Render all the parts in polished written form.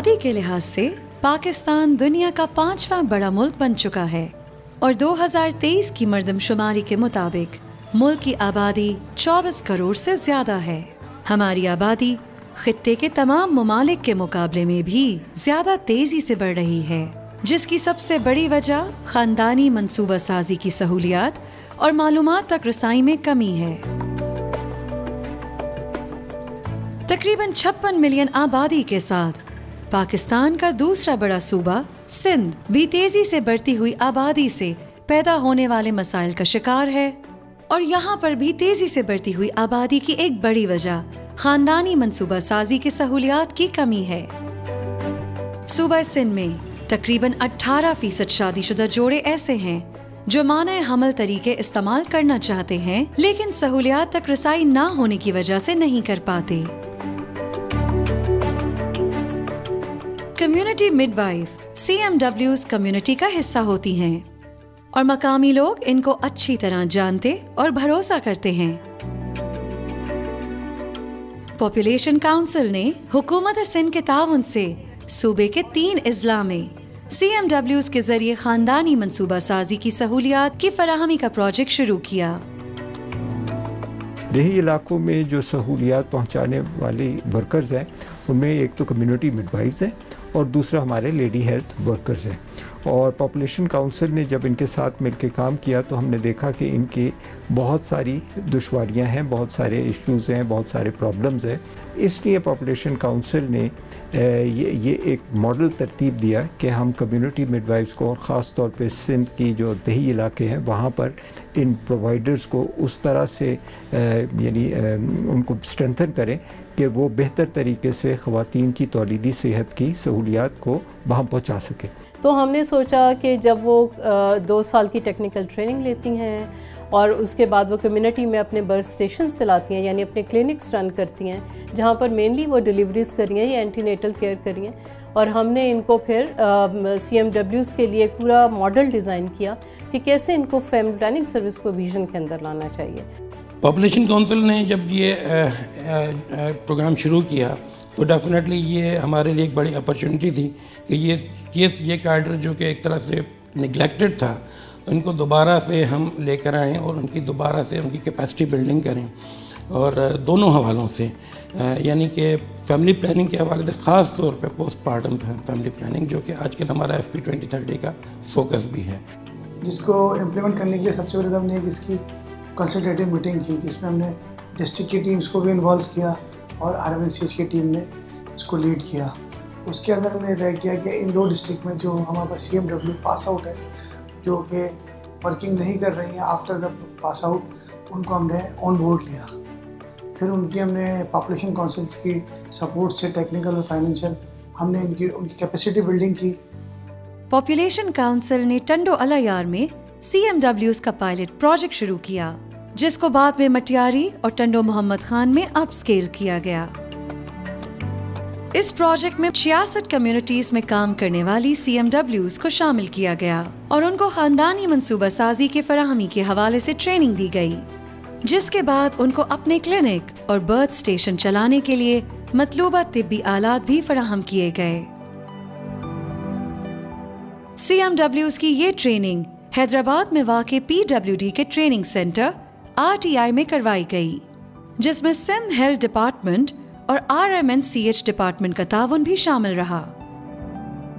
आबादी के लिहाज से पाकिस्तान दुनिया का 5वां बड़ा मुल्क बन चुका है और 2023 की मर्दमशुमारी के मुताबिक मुल्क की आबादी 24 करोड़ से ज्यादा है। हमारी आबादी खित्ते के तमाम ममालिक के मुकाबले में भी ज्यादा तेजी से बढ़ रही है, जिसकी सबसे बड़ी वजह खानदानी मंसूबा साजी की सहूलियात और मालूमात तक रसाई में कमी है। तकरीबन 56 मिलियन आबादी के साथ पाकिस्तान का दूसरा बड़ा सूबा सिंध भी तेजी से बढ़ती हुई आबादी से पैदा होने वाले मसाइल का शिकार है और यहाँ पर भी तेजी से बढ़ती हुई आबादी की एक बड़ी वजह खानदानी मंसूबा साजी की सहूलियात की कमी है। सूबा सिंध में तकरीबन 18% शादीशुदा जोड़े ऐसे हैं जो माने हमल तरीके इस्तेमाल करना चाहते हैं, लेकिन सहूलियात तक रसाई ना होने की वजह से नहीं कर पाते। कम्युनिटी मिडवाइफ CMWs कम्युनिटी का हिस्सा होती हैं और मकामी लोग इनको अच्छी तरह जानते और भरोसा करते हैं। पॉपुलेशन काउंसिल ने हुकूमत सिंध के ताउन से सूबे के 3 अजला में CMWs के जरिए खानदानी मंसूबा साजी की सहूलियात की फराहमी का प्रोजेक्ट शुरू किया। देही इलाकों में जो सहूलियात पहुंचाने वाली वर्कर्स हैं उनमें एक तो कम्युनिटी मिडवाइफ्स हैं और दूसरा हमारे लेडी हेल्थ वर्कर्स हैं। और पॉपुलेशन काउंसिल ने जब इनके साथ मिलकर काम किया तो हमने देखा कि इनकी बहुत सारी दुश्वारियां हैं, बहुत सारे इश्यूज़ हैं, बहुत सारे प्रॉब्लम्स हैं। इसलिए पॉपुलेशन काउंसिल ने ये एक मॉडल तरतीब दिया कि हम कम्युनिटी मिडवाइफ्स को और ख़ास तौर पे सिंध की जो दही इलाके हैं वहाँ पर इन प्रोवाइडर्स को उस तरह से यानी उनको स्ट्रेंथन करें कि वो बेहतर तरीके से ख़वातीन की तौलीदी सेहत की सहूलियात को वहाँ पहुँचा सके। तो हमने सोचा कि जब वो 2 साल की टेक्निकल ट्रेनिंग लेती हैं और उसके बाद वो कम्युनिटी में अपने बर्थ स्टेशंस चलाती हैं, यानी अपने क्लिनिक्स रन करती हैं, जहाँ पर मेनली वो डिलीवरीज़ करी हैं या एंटीनेटल केयर करी हैं। और हमने इनको फिर CMWs के लिए एक पूरा मॉडल डिज़ाइन किया कि कैसे इनको फैमिली प्लानिंग सर्विस प्रोविज़न के अंदर लाना चाहिए। पॉपुलेशन काउंसिल ने जब ये प्रोग्राम शुरू किया तो डेफिनेटली ये हमारे लिए एक बड़ी अपॉर्चुनिटी थी कि ये कार्डर जो कि एक तरह से निगलेक्टेड था, उनको दोबारा से हम लेकर आएँ और उनकी दोबारा से उनकी कैपेसिटी बिल्डिंग करें। और दोनों हवालों से यानी कि फैमिली प्लानिंग के हवाले से ख़ास तौर पे पोस्टमार्टम फैमिली प्लानिंग, जो कि आजकल हमारा FP 2030 का फोकस भी है, जिसको इम्प्लीमेंट करने के लिए सबसे पहले हमने एक इसकी कंसल्टेटिव मीटिंग की, जिसमें हमने डिस्ट्रिक्ट की टीम्स को भी इन्वॉल्व किया और RMNCH की टीम ने इसको लीड किया। उसके अंदर हमने तय किया कि इन 2 डिस्ट्रिक्ट में जो हमारे पास CMW पास आउट है, जो कि वर्किंग नहीं कर रही हैं आफ्टर द पास आउट, उनको हमने ऑन बोर्ड लिया। फिर उनकी हमने पॉपुलेशन काउंसिल्स की सपोर्ट से टेक्निकल और फाइनेंशियल हमने उनकी कैपेसिटी बिल्डिंग की। पॉपुलेशन काउंसिल ने टंडो अलायार में CMWs का पायलट प्रोजेक्ट शुरू किया, जिसको बाद में मटियारी और टंडो मोहम्मद खान में अपस्केल किया गया। इस प्रोजेक्ट में 66 कम्युनिटीज में काम करने वाली CMWs को शामिल किया गया और उनको खानदानी मंसूबा साजी के फराहमी के हवाले से ट्रेनिंग दी गई, जिसके बाद उनको अपने क्लिनिक और बर्थ स्टेशन चलाने के लिए मतलूबा तिब्बी आलात भी फराहम किए गए। CMWs की ये ट्रेनिंग हैदराबाद में वाक़े PWD के ट्रेनिंग सेंटर RTI में करवाई गई, जिसमें सिंध हेल्थ डिपार्टमेंट और RMNCH डिपार्टमेंट का ताउन भी शामिल रहा।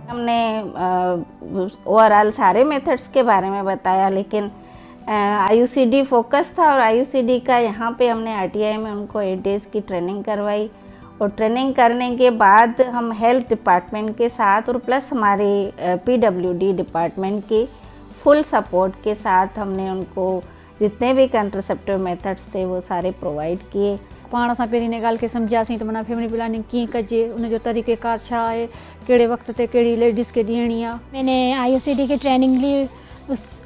हमने ओवरऑल सारे मेथड्स के बारे में बताया, लेकिन IUCD फोकस था और IUCD का यहाँ पे हमने RTI में उनको 8 डेज़ की ट्रेनिंग करवाई और ट्रेनिंग करने के बाद हम हेल्थ डिपार्टमेंट के साथ और प्लस हमारे PWD डिपार्टमेंट की फुल सपोर्ट के साथ हमने उनको जितने भी कंट्रासेप्टिव मेथड्स थे वो सारे प्रोवाइड किए। पाण असां पहिरीं इन ॻाल्हि खे सम्झियासीं त माना फैमिली प्लानिंग कीअं कजे, उन जो तरीक़ेकार छा आहे, कहिड़े वक्त ते कहिड़ी लेडीज़ खे ॾियणी आहे। मैंने IUCD की ट्रेनिंग ली,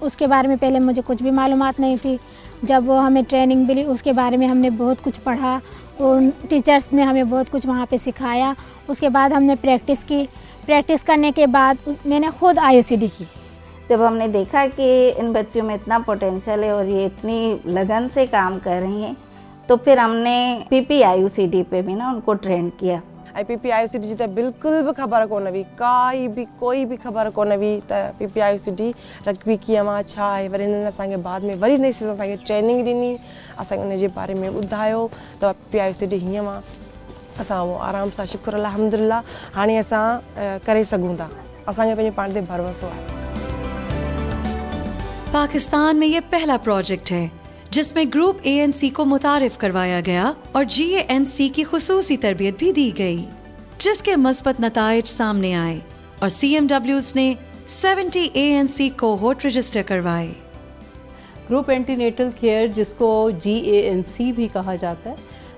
उसके बारे में पहले मुझे कुछ भी मालूमात नहीं थी। जब वो हमें ट्रेनिंग मिली उसके बारे में हमने बहुत कुछ पढ़ा और टीचर्स ने हमें बहुत कुछ वहाँ पे सिखाया। उसके बाद हमने प्रैक्टिस की, प्रैक्टिस करने के बाद मैंने खुद IUCD की। जब हमने देखा कि इन बच्चियों में इतना पोटेंशियल है और ये इतनी लगन से काम कर रही हैं, तो फिर हमने PPIUCD पे भी ना उनको ट्रेन किया। ऐं PPIUCD जी त बिल्कुलु बि ख़बर कोन हुई, कोई बि ख़बर कोन हुई त PPIUCD रग्बी कीअं आहे, छा आहे। वरी हिननि असांखे बाद में वरी नई सीज़न असांखे ट्रेनिंग ॾिनी, असांखे उन जे बारे में ॿुधायो त PPIUCD हीअं आहे। असां उहो आराम सां शुक्र अल्हम्दुलिल्लाह हाणे असां करे सघूं था, असांखे पंहिंजे पाण ते भरोसो आहे। पाकिस्तान में ये पहला प्रोजेक्ट है जिसमें ग्रुप ANC को मुतारिफ करवाया गया और GANC की खुसूसी तरबियत भी दी गई, जिसके मस्बत नताइज सामने आए और CMWs ने 70 ANC कोहोर्ट रजिस्टर करवाए। ग्रुप एंटीनेटल केयर, जिसको GANC भी कहा जाता है,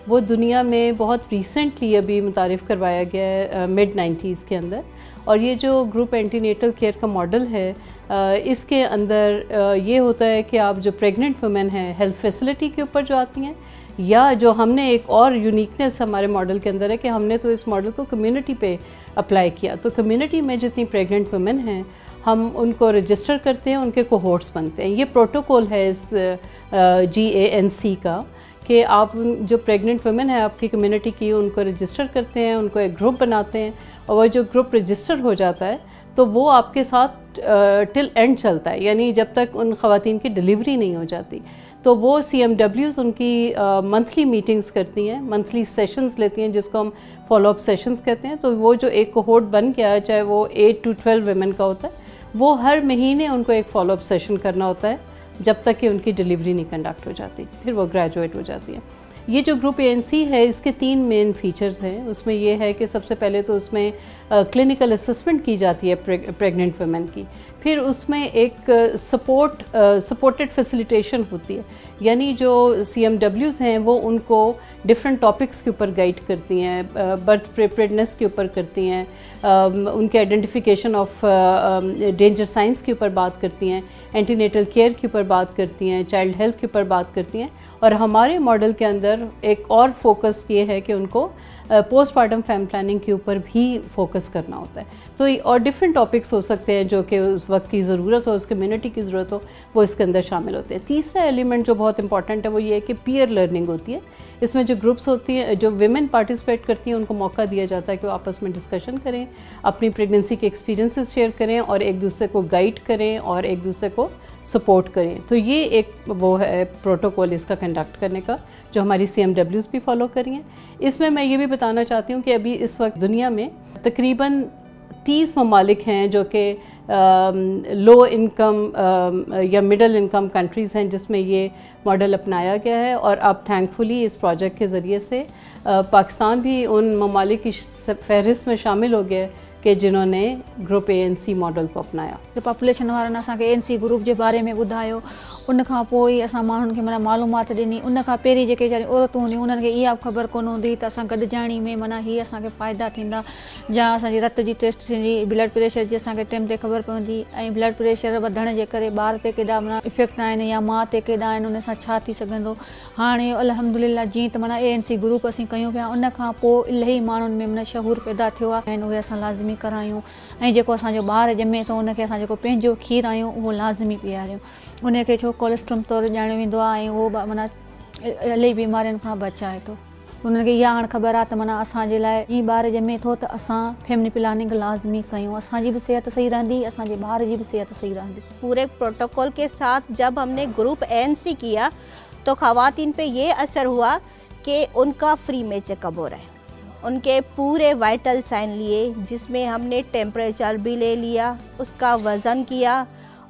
वो दुनिया में बहुत रिसेंटली अभी मुतारिफ़ करवाया गया है मिड 90s के अंदर। और ये जो ग्रुप एंटीनेटल केयर का मॉडल है, इसके अंदर ये होता है कि आप जो प्रेग्नेंट वुमेन हैं हेल्थ फैसिलिटी के ऊपर जो आती हैं, या जो हमने एक और यूनिकनेस हमारे मॉडल के अंदर है कि हमने तो इस मॉडल को कम्युनिटी पे अप्लाई किया। तो कम्युनिटी में जितनी प्रेग्नेंट वुमेन हैं हम उनको रजिस्टर करते हैं, उनके कोहोर्ट्स बनते हैं। ये प्रोटोकॉल है इस GANC का कि आप जो प्रेग्नेंट वुमेन है आपकी कम्युनिटी की, उनको रजिस्टर करते हैं, उनको एक ग्रुप बनाते हैं, और वो जो ग्रुप रजिस्टर हो जाता है तो वो आपके साथ टिल एंड चलता है, यानी जब तक उन ख़वातीन की डिलीवरी नहीं हो जाती। तो वो CMWs उनकी मंथली मीटिंग्स करती हैं, मंथली सेशंस लेती हैं, जिसको हम फॉलोअप सेशंस कहते हैं। तो वो जो एक कोहोर्ट बन गया है, चाहे वो 8 to 12 वुमेन का होता है, वो हर महीने उनको एक फॉलोअप सेशन करना होता है जब तक कि उनकी डिलीवरी नहीं कंडक्ट हो जाती, फिर वो ग्रेजुएट हो जाती है। ये जो ग्रुप ANC है, इसके 3 मेन फीचर्स हैं। उसमें ये है कि सबसे पहले तो उसमें क्लिनिकल असेसमेंट की जाती है प्रेग्नेंट वुमेन की, फिर उसमें एक सपोर्टेड फैसिलिटेशन होती है, यानी जो CMWs हैं वो उनको डिफरेंट टॉपिक्स के ऊपर गाइड करती हैं, बर्थ प्रिपेयर्डनेस के ऊपर करती हैं, उनके आइडेंटिफिकेशन ऑफ डेंजर साइंस के ऊपर बात करती हैं, एंटीनेटल केयर के ऊपर बात करती हैं, चाइल्ड हेल्थ के ऊपर बात करती हैं। और हमारे मॉडल के अंदर एक और फोकस ये है कि उनको पोस्टमार्टम फैमिली प्लानिंग के ऊपर भी फोकस करना होता है। तो और डिफरेंट टॉपिक्स हो सकते हैं जो कि उस वक्त की ज़रूरत हो, उस कम्युनिटी की ज़रूरत हो, वो इसके अंदर शामिल होते हैं। तीसरा एलिमेंट जो बहुत इंपॉर्टेंट है वो ये है कि पीयर लर्निंग होती है। इसमें जो ग्रुप्स होती हैं, जो विमेन पार्टिसिपेट करती हैं, उनको मौका दिया जाता है कि वो आपस में डिस्कशन करें, अपनी प्रेगनेंसी के एक्सपीरियंसेस शेयर करें और एक दूसरे को गाइड करें और एक दूसरे को सपोर्ट करें। तो ये एक वो है प्रोटोकॉल इसका कंडक्ट करने का, जो हमारी CMWs भी फॉलो करी हैं। इसमें मैं ये भी बताना चाहती हूँ कि अभी इस वक्त दुनिया में तकरीबन 30 ममालिक हैं जो कि लो इनकम या मिडल इनकम कंट्रीज़ हैं जिसमें ये मॉडल अपनाया गया है। और अब थैंकफुली इस प्रोजेक्ट के ज़रिए से पाकिस्तान भी उन ममालिक की फहरिस्त में शामिल हो गया कि जिन्होंने ग्रुप ANC मॉडल को अपनाया। तो पॉपुलेशन वारनि असांखे ANC ग्रुप के बारे में ॿुधायो, उन खां पोइ असां माण्हुनि खे माना मालूमात ॾिनी। उन खां पहिरीं जेके वीचारियूं औरतूं हूंदियूं उन्हनि खे इहा ख़बर कोन हूंदी त असां गॾिजाणी में माना हीअ असांखे फ़ाइदा थींदा, या असांजी रत जी टेस्ट थींदी, ब्लड प्रेशर जी असांखे टाइम ते ख़बर पवंदी, ऐं ब्लड प्रेशर वधण जे करे ॿार ते केॾा माना इफेक्ट आहिनि या माउ ते केॾा आहिनि, उन सां छा थी सघंदो। हाणे अल्हम्दुलिल्लाह जीअं त माना ANC ग्रुप असीं कयूं पिया, उन खां पोइ इलाही माण्हुनि में माना शहूर पैदा थियो आहे, उहे असां लाज़मी करायूं। ऐं जेको असांजो ॿारु ॼमे थो उनखे असां जेको पंहिंजो खीरु आहियूं उहो लाज़मी पीआरियूं। उनखे छो कोलेस्ट्रॉल तौरु ॼाणियो वेंदो आहे ऐं उहो माना इलाही बीमारियुनि खां बचाए थो। उन्हनि खे इहा हाणे ख़बर आहे त माना असांजे लाइ ई ॿारु ॼमे थो त असां फैमिली प्लानिंग लाज़मी कयूं, असांजी बि सिहत सही रहंदी, असांजे ॿार जी बि सिहत सही रहंदी। पूरे प्रोटोकॉल के साथ जब हमने ग्रुप ANC किया तो ख़वातीन पे ये असर हुआ कि उनका फ्री में चेकअप हो रहा है, उनके पूरे वाइटल साइन लिए, जिसमें हमने टेम्परेचर भी ले लिया, उसका वज़न किया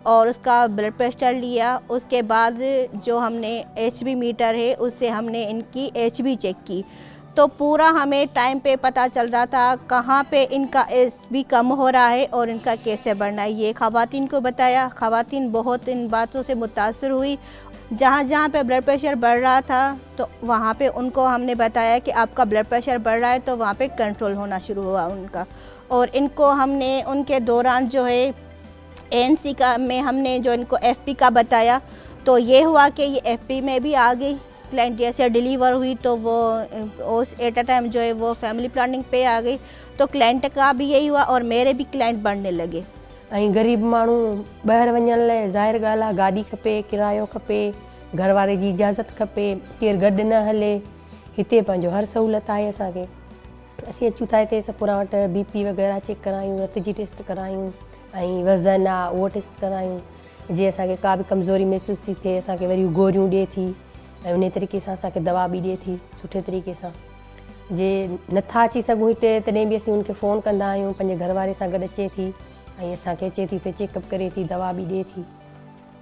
और उसका ब्लड प्रेशर लिया। उसके बाद जो हमने HB मीटर है उससे हमने इनकी HB चेक की, तो पूरा हमें टाइम पे पता चल रहा था कहाँ पे इनका HB कम हो रहा है और इनका कैसे बढ़ना है। ये ख़वातीन को बताया, ख़वातीन बहुत इन बातों से मुतासर हुई। जहाँ जहाँ पे ब्लड प्रेशर बढ़ रहा था तो वहाँ पे उनको हमने बताया कि आपका ब्लड प्रेशर बढ़ रहा है, तो वहाँ पे कंट्रोल होना शुरू हुआ उनका। और इनको हमने उनके दौरान जो है ANC का में हमने जो इनको FP का बताया, तो ये हुआ कि ये FP में भी आ गई। क्लाइंट जैसे डिलीवर हुई तो वो उस एट अ टाइम जो है वो फैमिली प्लानिंग पे आ गई, तो क्लाइंट का भी यही हुआ और मेरे भी क्लाइंट बढ़ने लगे। ऐं ग़रीब माण्हू ॿाहिरि वञण लाइ ज़ाहिर ॻाल्हि आहे गाॾी खपे, किरायो खपे, घर वारे जी इजाज़त खपे, केरु गॾु न हले। हिते पंहिंजो हर सहूलियत आहे असांखे। असीं अचूं था हिते सपुरा वटि BP वग़ैरह चेक करायूं, रत जी टेस्ट करायूं ऐं वज़न आहे उहो टेस्ट करायूं। जीअं असांखे का बि कमज़ोरी महसूस थी थिए असांखे वरी गोरियूं ॾिए थी ऐं उन तरीक़े सां असांखे दवा बि ॾिए थी सुठे तरीक़े सां। जे नथा अची सघूं हिते तॾहिं बि असीं उनखे फ़ोन कंदा आहियूं, पंहिंजे घरवारे सां गॾु अचे थी ऐं असांखे अचे थी हुते चेकअप करे थी, दवा बि ॾिए थी।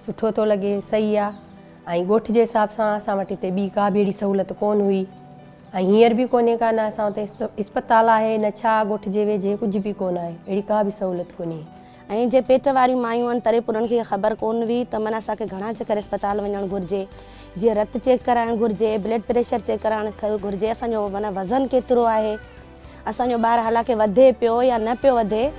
सुठो थो लॻे, सही आहे। ऐं ॻोठ जे हिसाब सां असां वटि हिते ॿी का बि अहिड़ी सहूलियत कोन हुई ऐं हींअर बि कोन्हे का, न असां हुते इस्पताल आहे न छा ॻोठ जे वेझे कुझु बि कोन आहे, अहिड़ी का बि सहूलियत कोन्हे। ऐं जे पेट वारियूं मायूं आहिनि तरे पुरनि खे ख़बर कोन हुई त माना असांखे घणा चकर अस्पताल वञणु घुरिजे, जीअं रत चेक कराइणु घुरिजे, ब्लड प्रेशर चेक कराइणु घुरिजे, असांजो माना वज़न केतिरो आहे, असांजो ॿारु हालांकि वधे पियो या न पियो वधे।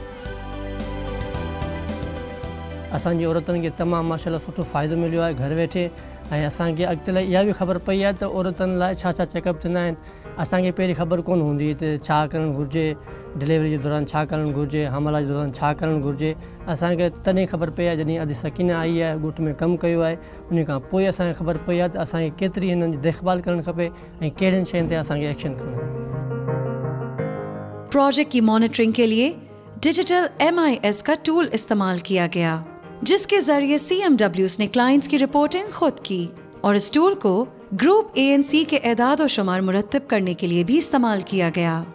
असांजी औरतुनि खे तमामु माशाल्लाह सुठो फ़ाइदो मिलियो आहे घर वेठे ऐं असांखे अॻिते लाइ इहा बि ख़बर पई आहे त औरतुनि लाइ छा छा चेकअप थींदा आहिनि। असांखे पहिरीं ख़बर कोन हूंदी त छा करणु घुरिजे, डिलीवरी जे दौरान छा करणु घुरिजे, हमला जे दौरान छा करणु घुरिजे। असांखे तॾहिं ख़बर पई आहे जॾहिं अॼु सकीना आई आहे, ॻोठ में कमु कयो आहे, उन खां पोइ असांखे ख़बर पई आहे त असांखे केतिरी हिननि जी देखभाल करणु खपे ऐं कहिड़ियुनि शयुनि ते असांखे एक्शन खणणु खपे। प्रोजेक्ट की मॉनिटरिंग के लिए डिजिटल MIS का टूल इस्तेमाल किया गया, जिसके जरिए CMWs ने क्लाइंट्स की रिपोर्टिंग खुद की और इस टूल को ग्रुप ANC के एदाद व शुमार मुरतब करने के लिए भी इस्तेमाल किया गया।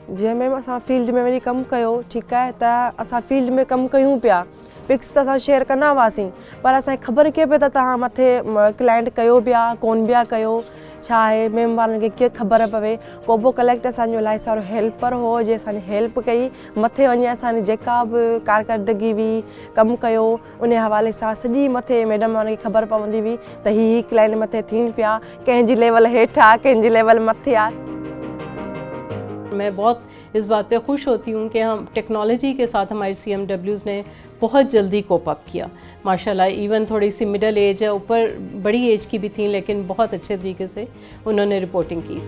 जीअं मैम असां फील्ड में वञी कमु कयो, ठीकु आहे, त असां फील्ड में कमु कयूं पिया, पिक्स त असां शेयर कंदा हुआसीं, पर असांखे ख़बर कीअं पए त तव्हां मथे क्लाइंट कयो पिया कोन पिया कयो, छा आहे मैम वारनि खे कीअं ख़बर पवे। कोबो कलेक्टर असांजो इलाही सारो हेल्पर हो, जे असांजी हेल्प कई, मथे वञी असांजी जेका बि कारकर्दगी हुई कमु कयो उन हवाले सां सॼी मथे मैडम वारनि खे ख़बर पवंदी हुई त हीअ क्लाइंट मथे थियनि पिया, कंहिंजी लेवल हेठि आहे कंहिंजी लेवल मथे आहे। मैं बहुत इस बात पे खुश होती हूँ कि हम टेक्नोलॉजी के साथ हमारी CMWs ने बहुत जल्दी कोप अप किया माशाल्लाह। इवन थोड़ी सी मिडल एज है, ऊपर बड़ी एज की भी थी, लेकिन बहुत अच्छे तरीके से उन्होंने रिपोर्टिंग की।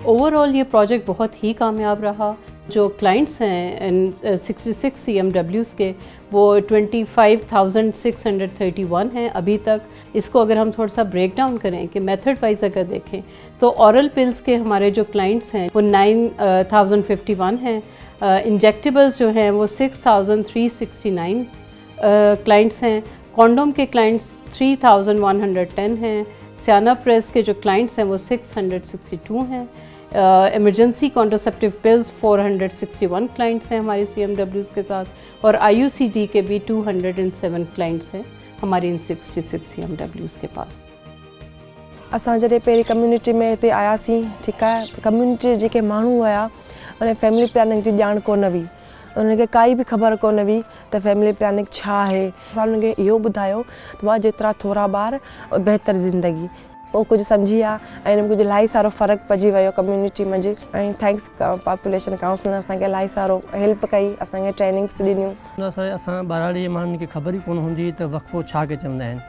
ओवरऑल ये प्रोजेक्ट बहुत ही कामयाब रहा। जो क्लाइंट्स हैं 66 CMWs के, वो 25,631 हैं अभी तक। इसको अगर हम थोड़ा सा ब्रेक डाउन करें कि मेथड वाइज अगर देखें तो औरल पिल्स के हमारे जो क्लाइंट्स हैं वो 9,051 हैं, इंजेक्टेबल्स जो हैं वो 6,369 क्लाइंट्स हैं, कॉन्डोम के क्लाइंट्स 3,110 हैं, सियाना प्रेस के जो क्लाइंट्स हैं वो 662 हैं, इमरजेंसी कॉन्ट्रासेप्टिव पिल्स 461 क्लाइंट्स हैं हमारी CMWs के साथ, और IUCD के भी 207 क्लाइंट्स हैं हमारी इन 66 CMWs के पास। असां जॾहिं पहिरीं कम्यूनिटी में हिते आयासीं, ठीकु आहे, कम्यूनिटी जेके माण्हू हुया उन फैमिली प्लानिंग जी ॼाण कोन हुई, उनखे काई बि ख़बर कोन हुई त फैमिली प्लानिंग छा आहे। असां उनखे इहो ॿुधायो त मां जेतिरा थोरा ॿार बहितर ज़िंदगी, पोइ कुझु सम्झी विया ऐं कुझु इलाही सारो फ़र्क़ु पइजी वियो कम्यूनिटी मंझि। ऐं थैंक्स पॉपुलेशन काउंसिल ने असांखे इलाही सारो हेल्प कई, असांखे ट्रेनिंग्स ॾिनियूं। असां ॿारहाड़ी जे माण्हुनि खे ख़बर ई कोन हूंदी त वक़फ़ो छा खे चवंदा आहिनि।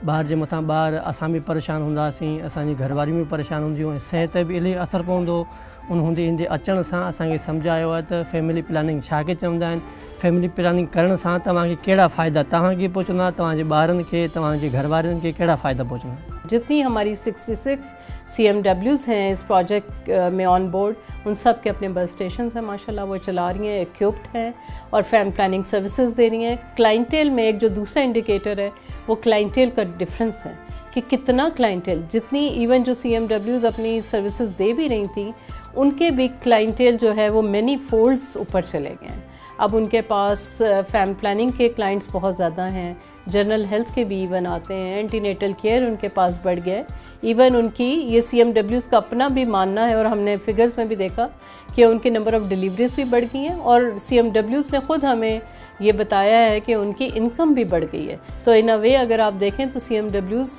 ॿार जे मथां ॿार, असां बि परेशान हूंदा हुआसीं, असांजी घरवारियूं बि परेशान हूंदियूं ऐं सिहत बि इलाही असरु पवंदो। उन हूंदे इन जे अचण सां असांखे सम्झ आयो आहे त फैमिली प्लानिंग छा खे चवंदा आहिनि। फैमिली प्लानिंग करण सां तव्हांखे कहिड़ा फ़ाइदा तव्हांखे पहुचंदा, तव्हांजे ॿारनि खे, तव्हांजे घरवारियुनि खे कहिड़ा फ़ाइदा पहुचंदा। जितनी हमारी 66 CMWs हैं इस प्रोजेक्ट में ऑन बोर्ड, उन सब के अपने बस स्टेशन हैं माशाल्लाह, वो चला रही हैं, इक्विप्ड हैं और फैमिली प्लानिंग सर्विसेज दे रही हैं। क्लाइंटेल में एक जो दूसरा इंडिकेटर है वो क्लाइंटेल का डिफरेंस है कि कितना क्लाइंटेल, जितनी इवन जो CMWs अपनी सर्विसेज दे भी रही थी उनके भी क्लाइंटेल जो है वो मैनी फोल्ड्स ऊपर चले गए हैं। अब उनके पास फैमिली प्लानिंग के क्लाइंट्स बहुत ज़्यादा हैं, जनरल हेल्थ के भी इवन आते हैं, एंटीनेटल केयर उनके पास बढ़ गए। इवन उनकी ये CMWs का अपना भी मानना है और हमने फिगर्स में भी देखा कि उनके नंबर ऑफ़ डिलीवरीज भी बढ़ गई हैं और CMWs ने ख़ुद हमें ये बताया है कि उनकी इनकम भी बढ़ गई है। तो इन अ वे अगर आप देखें तो CMWs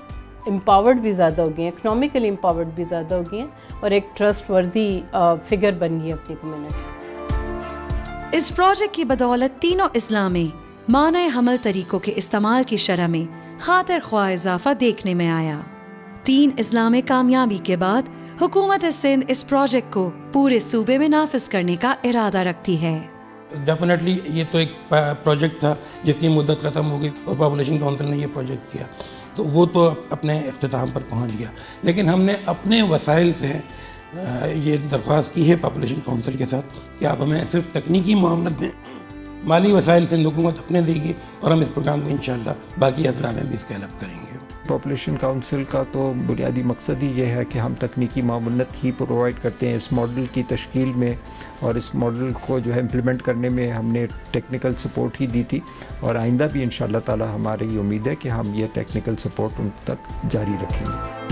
एम्पावर्ड भी ज़्यादा हो गई हैं, इकनॉमिकली एम्पावर्ड भी ज़्यादा हो गई हैं और एक ट्रस्ट वर्दी फिगर बन गई अपनी कम्युनिटी। इस प्रोजेक्ट की बदौलत तीनों इस्लाम में माने हमल तरीकों के इस्तेमाल की शरह में खातिर ख्वाह इजाफा देखने में आया। 3 इस्लामी कामयाबी के बाद हुकूमत सिंध इस प्रोजेक्ट को पूरे सूबे में नाफिज करने का इरादा रखती है। डेफिनेटली ये तो एक प्रोजेक्ट था जिसकी मुद्दत ख़त्म हो गई और पॉपुलेशन काउंसिल ने ये प्रोजेक्ट किया, तो वो तो अपने इख्तिताम पर पहुंच गया। लेकिन हमने अपने वसाइल से ये दरख्वास्त की है पॉपुलेशन काउंसिल के साथ कि आप हमें सिर्फ तकनीकी मामलत दें, माली वसाइल से हुकूमत अपने देगी और हम इस प्रोग्राम को इंशाअल्लाह बाकी अजरा में भी स्केल अप करेंगे। पॉपुलेशन काउंसिल का तो बुनियादी मकसद ही ये है कि हम तकनीकी मामलत ही प्रोवाइड करते हैं इस मॉडल की तश्कील में, और इस मॉडल को जो है इम्प्लीमेंट करने में हमने टेक्निकल सपोर्ट ही दी थी, और आइंदा भी इंशाअल्लाह ताला हमारी उम्मीद है कि हम ये टेक्निकल सपोर्ट उन तक जारी रखेंगे।